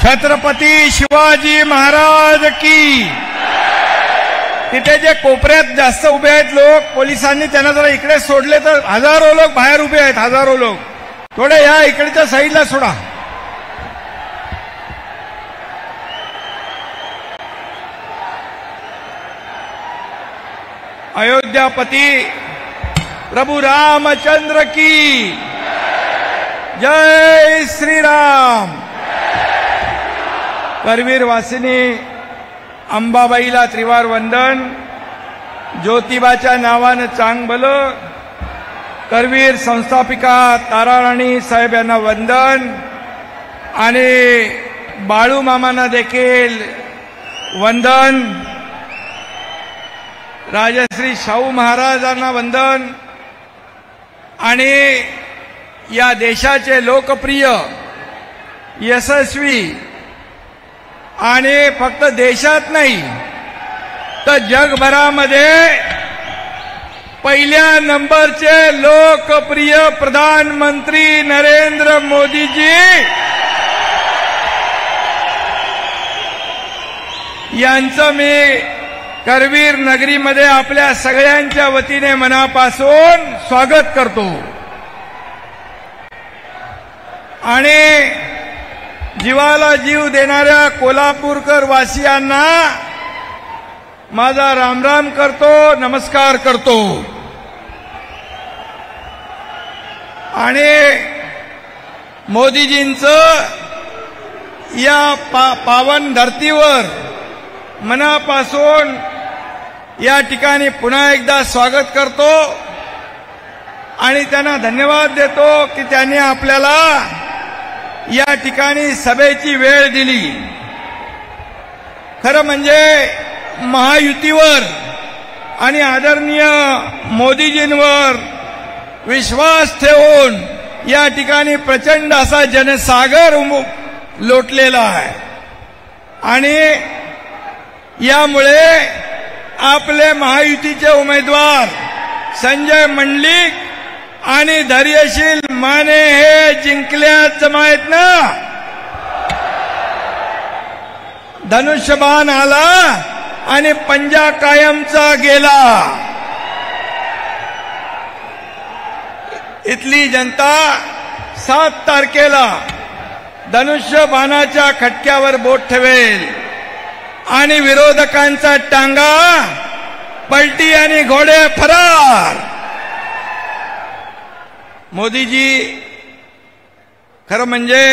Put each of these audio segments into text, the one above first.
छत्रपती शिवाजी महाराज की। तिथे जे कोपऱ्यात जास्त उभे आहेत लोक, पोलिसांनी त्यांना जरा इकडे सोडले तर हजारो लोक बाहेर उभे आहेत, हजारो लोक. थोडे या इकडच्या साईडला सोडा. अयोध्यापती प्रभु रामचंद्र की जय श्रीराम. करवीर वासिनी अंबाबाईला त्रिवार वंदन. ज्योतिबाच्या नावानं चांग भलं. करवीर संस्थापिका ताराराणी साहेब यांना वंदन आणि बाळू मामांना देखील वंदन. राजश्री शाहू महाराजांना वंदन आणि या देशाचे लोकप्रिय यशस्वी आणि फक्त देशात नाही तर जगभरामध्ये पहिल्या नंबरचे लोकप्रिय प्रधानमंत्री नरेंद्र मोदीजी यांचं मी करवीर नगरीमध्ये आपल्या सगळ्यांच्या वतीने मनापासून स्वागत करतो आणि जीवाला जीव देणाऱ्या कोल्हापूरकर वासियांना माझा रामराम करतो, नमस्कार करतो. आणि मोदीजींचं या पावन धरतीवर मनापासून या ठिकाणी पुन्हा एकदा स्वागत करतो आणि त्यांना धन्यवाद देतो की त्यांनी आपल्याला या ठिकाणी सभेची वेळ दिली. खरं म्हणजे महायुतीवर आणि आदरणीय मोदीजींवर विश्वास ठेवून या ठिकाणी प्रचंड असा जनसागर लोटलेला आहे आणि यामुळे आपले महायुतीचे उमेदवार संजय मंडलिक आणि धैर्यशील माने हे जिंकल्याच माहित ना. धनुष्यबाण आला आणि पंजा कायमचा गेला. इथली जनता 7 तारखेला धनुष्यबाणाच्या खटक्यावर बोट ठेवेल आणि विरोधकांचा टांगा पलटी आणि घोडे फरार. मोदीजी खरं म्हणजे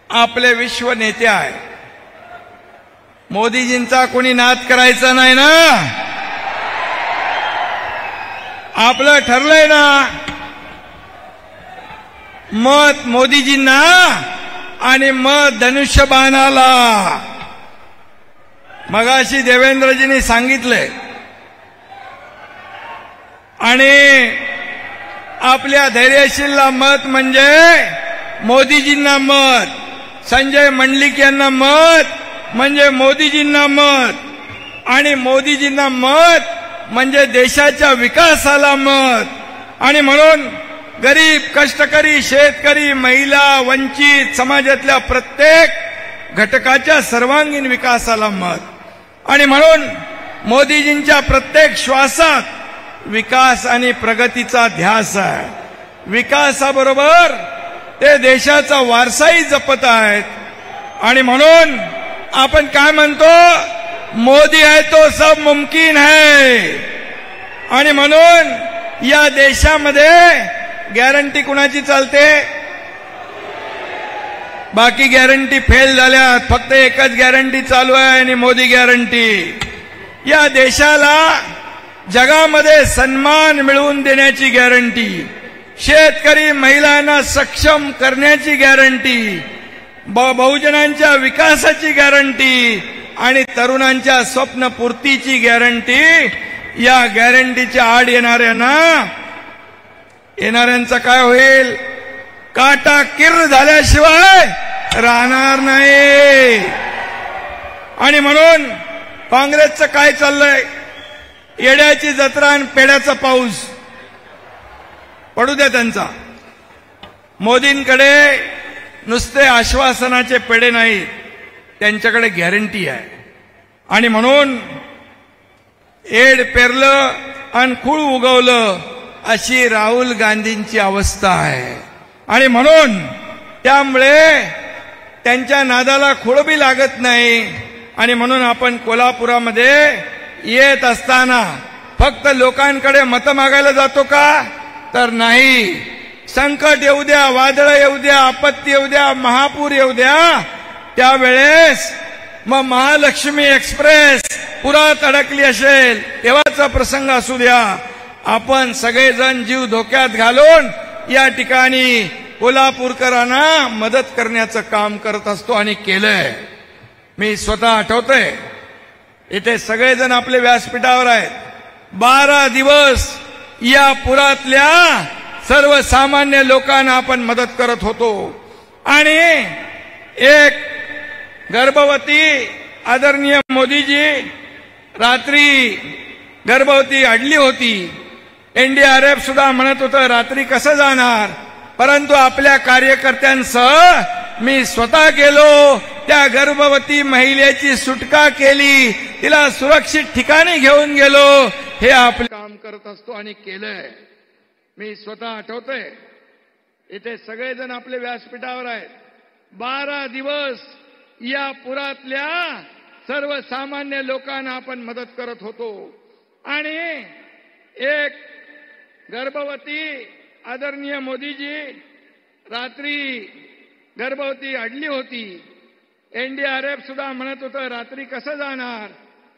आपले विश्व नेते आहेत. मोदीजींचा कोणी नाद करायचा नाही ना. आपलं ठरलंय ना, मत मोदीजींना आणि मत धनुष्यबाणाला. मगाशी देवेंद्रजींनी सांगितलंय आणि आपल्या धैर्यशीलला मत म्हणजे मोदीजींना मत, संजय मंडलिक यांना मत म्हणजे मोदीजींना मत आणि मोदीजींना मत म्हणजे देशाच्या विकासाला मत. आणि म्हणून गरीब, कष्टकरी, शेतकरी, महिला, वंचित समाजातल्या प्रत्येक घटकाच्या सर्वांगीण विकासाला मत. आणि म्हणून मोदीजींच्या प्रत्येक श्वासात विकास आणि प्रगतीचा ध्यास आहे. विकासाबरोबर ते देशाचा वारसाही जपत आहेत. आणि म्हणून आपण काय म्हणतो, मोदी है तो सब मुमकिन है. आणि म्हणून या देशामध्ये गॅरंटी कुणाची चालते? बाकी गॅरंटी फेल झाल्यात, फक्त एकच गॅरंटी चालू आहे आणि मोदी गॅरंटी. या देशाला जगामध्ये सन्मान मिळवून देण्याची गॅरंटी, शेतकरी महिलांना सक्षम करण्याची गॅरंटी, बहुजनांच्या विकासाची गॅरंटी आणि तरुणांच्या स्वप्नपूर्तीची गॅरंटी. या गॅरंटीच्या आड येणाऱ्यांचा काय होईल? काटा किर्र झाल्याशिवाय राहणार नाही. आणि म्हणून काँग्रेसचं काय चाललंय? येड्याची जत्रा आणि पेड्याचा पाऊस. पडू द्या त्यांचा. मोदींकडे नुसते आश्वासनाचे पेढे नाहीत, त्यांच्याकडे गॅरंटी आहे. आणि म्हणून एड पेरलं आणि खूळ उगवलं अशी राहुल गांधींची अवस्था आहे. आणि म्हणून त्यामुळे त्यांच्या नादाला खूळबी लागत नाही. आणि म्हणून आपण कोल्हापुरामध्ये येत असताना फक्त लोकांकडे मतं मागायला जातो का? तर नाही. संकट येऊ द्या, वादळ येऊ द्या, आपत्ती येऊ द्या, महापूर येऊ द्या, त्यावेळेस मग महालक्ष्मी एक्सप्रेस पुरात अडकली असेल तेव्हाचा प्रसंग असू द्या, आपण सगळेजण जीव धोक्यात घालून या ठिकाणी कोल्हापूरकरांना मदत करण्याचं काम करत असतो आणि केलंय. मी स्वतः आठवतोय, इथे सगळेजण आपले व्यासपीठावर आहेत. 12 दिवस या पुरातल्या सर्वसामान्य लोकांना आपण मदत करत होतो. आणि एक गर्भवती आदरणीय मोदीजी रात्री गर्भवती अडली होती. एनडीआरएफ सुद्धा म्हणत होतं रात्री कसं जाणार, परंतु आपल्या कार्यकर्त्यांसह मी स्वतः गेलो, त्या गर्भवती महिलेची सुटका केली, तिला सुरक्षित ठिकाणी घेऊन गेलो. हे आपले काम करत असतो आणि केलंय. मी स्वतः आठवतोय, इथे सगळेजण आपले व्यासपीठावर आहेत. 12 दिवस या पुरातल्या सर्वसामान्य लोकांना आपण मदत करत होतो. आणि एक गर्भवती आदरणीय मोदीजी रात्री गर्भवती अडली होती. एनडीआरएफ सुद्धा म्हणत होतं रात्री कसं जाणार,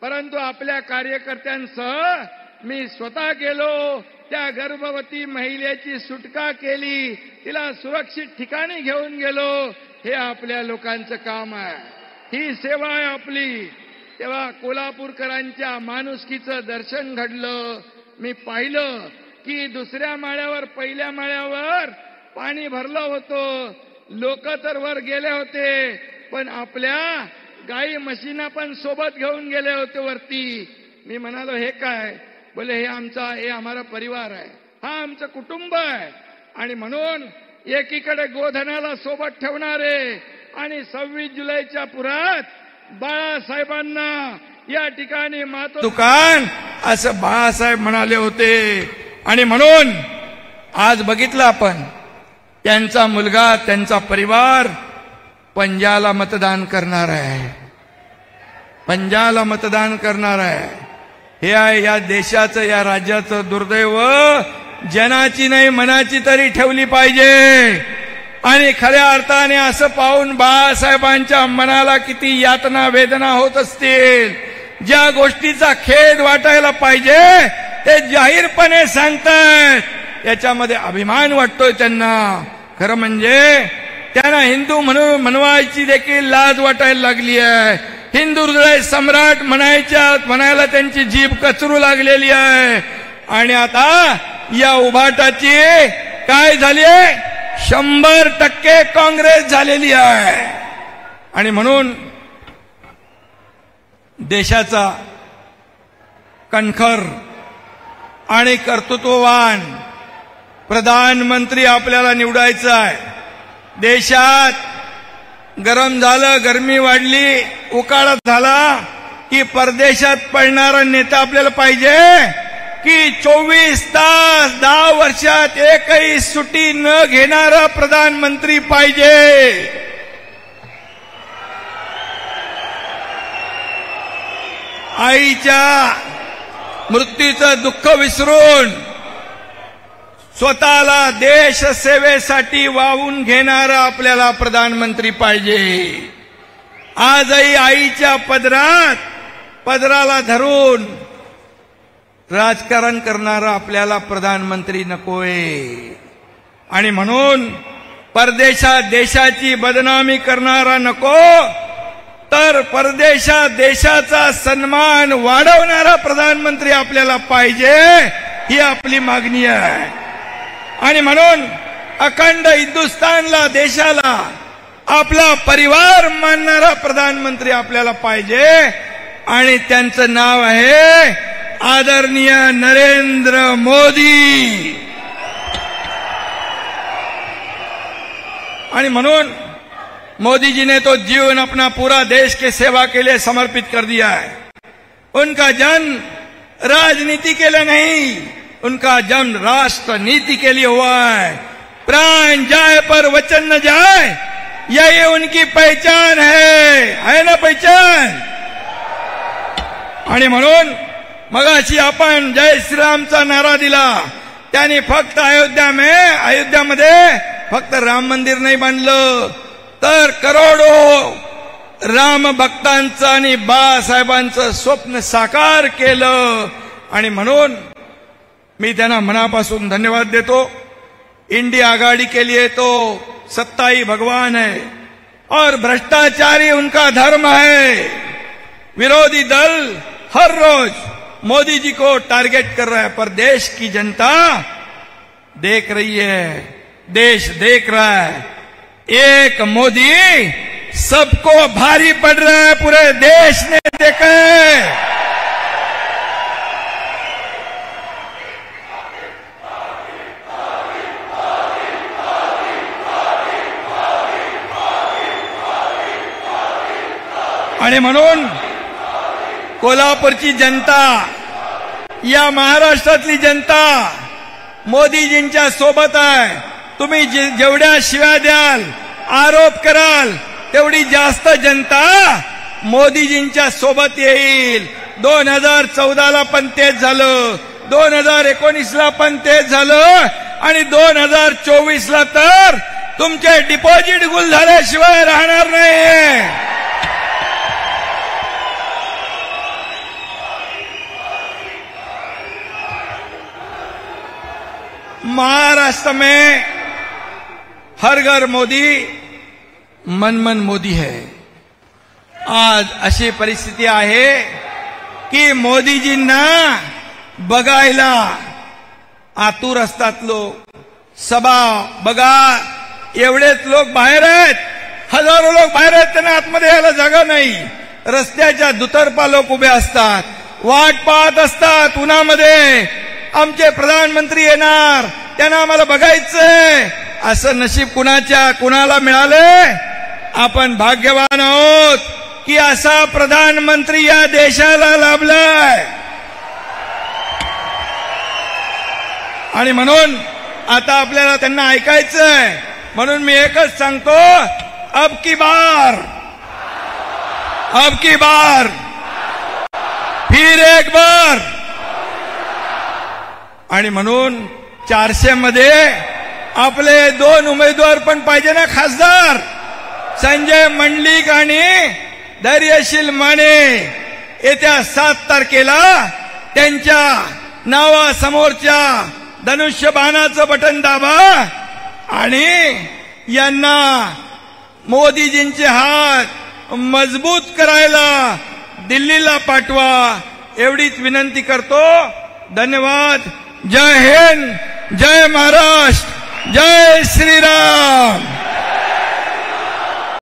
परंतु आपल्या कार्यकर्त्यांसह मी स्वतः गेलो, त्या गर्भवती महिलेची सुटका केली, तिला सुरक्षित ठिकाणी घेऊन गेलो. हे आपल्या लोकांचं काम आहे, ही सेवा आहे आपली. तेव्हा कोल्हापूरकरांच्या माणुसकीचं दर्शन घडलं. मी पाहिलं की दुसऱ्या माळ्यावर पहिल्या माळ्यावर पाणी भरलं होतं, लोक तर वर गेले होते, पण आपल्या गाई म्हशींना पण सोबत घेऊन गेले होते वरती. मी म्हणालो हे काय? बोले हे हमारा परिवार आहे, हा आमचं कुटुंब आहे. आणि म्हणून एकीकडे गोधनाला सोबत ठेवणारे आणि 26 जुलैच्या पुरात बाळासाहेबांना या ठिकाणी दुकान असं बाळासाहेब म्हणाले होते. आणि म्हणून आज बघितलं आपण, त्यांचा मुलगा, त्यांचा परिवार पंजाला मतदान करणार आहे, पंजाला मतदान करणार आहे. हे आहे या देशाचं, या राज्याचं दुर्दैव. जनाची नाही मनाची तरी ठेवली पाहिजे. आणि खऱ्या अर्थाने असं पाहून बाळासाहेबांच्या मनाला किती यातना वेदना होत असतील. ज्या गोष्टीचा खेद वाटायला पाहिजे ते जाहीरपणे सांगतात, याच्यामध्ये अभिमान वाटतोय त्यांना. खरं म्हणजे त्यांना हिंदू म्हणून म्हणवायची देखील लाज वाटायला लागली आहे. हिंदू हृदय सम्राट म्हणायला त्यांची जीभ कचरू लागलेली आहे. आणि आता या उभाटाची काय झाली आहे? 100% काँग्रेस झालेली आहे. आणि म्हणून देशाचा कणखर आणि कर्तृत्ववान प्रधानमंत्री आपल्याला निवडायचा आहे. देशात गरम झालं, गरमी वाढली, उकाळा झाला की परदेशात पडणारा नेता आपल्याला पाहिजे की 24 तास 10 वर्षात एकही सुट्टी न घेणारा प्रधानमंत्री पाहिजे. आईच्या मृत्यूचं दुःख विसरून स्वतःला देश सेवेसाठी वाहून घेणारा आपल्याला प्रधानमंत्री पाहिजे. आजही आईच्या पदराला धरून राजकारण करणारा आपल्याला प्रधानमंत्री नकोय. आणि म्हणून परदेशात देशाची बदनामी करणारा नको, तर परदेशात देशाचा सन्मान वाढवणारा प्रधानमंत्री आपल्याला पाहिजे, ही आपली मागणी आहे. आणि म्हणून अखंड हिंदुस्थानला, देशाला आपला परिवार मानणारा प्रधानमंत्री आपल्याला पाहिजे. आणि त्यांचं नाव आहे आदरणीय नरेंद्र मोदी. आणि म्हणून मोदी जी ने तो जीवन अपना पूरा देश के सेवा के लिए समर्पित कर दिया है। उनका जन्म राजनीति के लिए नहीं, उनका जन्म राष्ट्र नीति के लिए हुआ है। प्राण जाए पर वचन न जाए, यही उनकी पहचान है ना पहचान। आणि म्हणून मगाशी आपण जय श्रीरामचा नारा दिला, त्यांनी फक्त अयोध्यामध्ये फक्त राम मंदिर नाही बांधलं, तर करोडो राम भक्तांचं आणि बाळासाहेबांचं स्वप्न साकार केलं। आणि म्हणून मी त्यांना मनापासून धन्यवाद देतो। इंडिया आघाड़ी के लिए तो सत्ता ही भगवान है और भ्रष्टाचारी उनका धर्म है। विरोधी दल हर रोज मोदी जी को टारगेट कर रहा है, पर देश की जनता देख रही है, देश देख रहा है। एक मोदी सबको भारी पड़ रहा है, पूरे देश ने देखा है। आणि म्हणून कोल्हापूरची जनता, या महाराष्ट्रातली जनता मोदीजींच्या सोबत आहे। तुम्ही जेवढ्या शिव्या द्याल, आरोप कराल, तेवढी जास्त जनता मोदीजींच्या सोबत येईल। 2014ला पण तेच झालं, 2019ला पण तेच झालं, आणि 2024ला तर तुमचे डिपॉझिट गुल झाल्याशिवाय राहणार नाही। महाराष्ट्र में हर घर मोदी, मन मन मोदी है। आज अशी परिस्थिती आहे की मोदीजींना बघायला आतुर असतात लोक। सभा बघा, एवढेच लोक बाहेर आहेत, हजारो लोक बाहेर आहेत, त्यांना आतमध्ये यायला जागा नाही। रस्त्याच्या दुतर्फा लोक उभे असतात, वाट पाहत असतात उन्हामध्ये, आमचे प्रधानमंत्री येणार, त्यांना आम्हाला बघायचंय। असं नशीब कुणाला मिळालंय? आपण भाग्यवान आहोत की असा प्रधानमंत्री या देशाला लाभलाय। आणि म्हणून आता आपल्याला त्यांना ऐकायचंय। म्हणून मी एकच सांगतो, अब की बार फिर एक बार। आणि म्हणून 400 मध्ये आपले 2 उमेदवार पण पाहिजे ना खासदार, संजय मंडलिक आणि धैर्यशील माने। येत्या 7 तारखेला त्यांच्या नावासमोरच्या धनुष्यबाणाचं बटन दाबा आणि यांना मोदीजींचे हात मजबूत करायला दिल्लीला पाठवा, एवढीच विनंती करतो। धन्यवाद। जय हिंद, जय महाराष्ट्र, जय श्रीराम।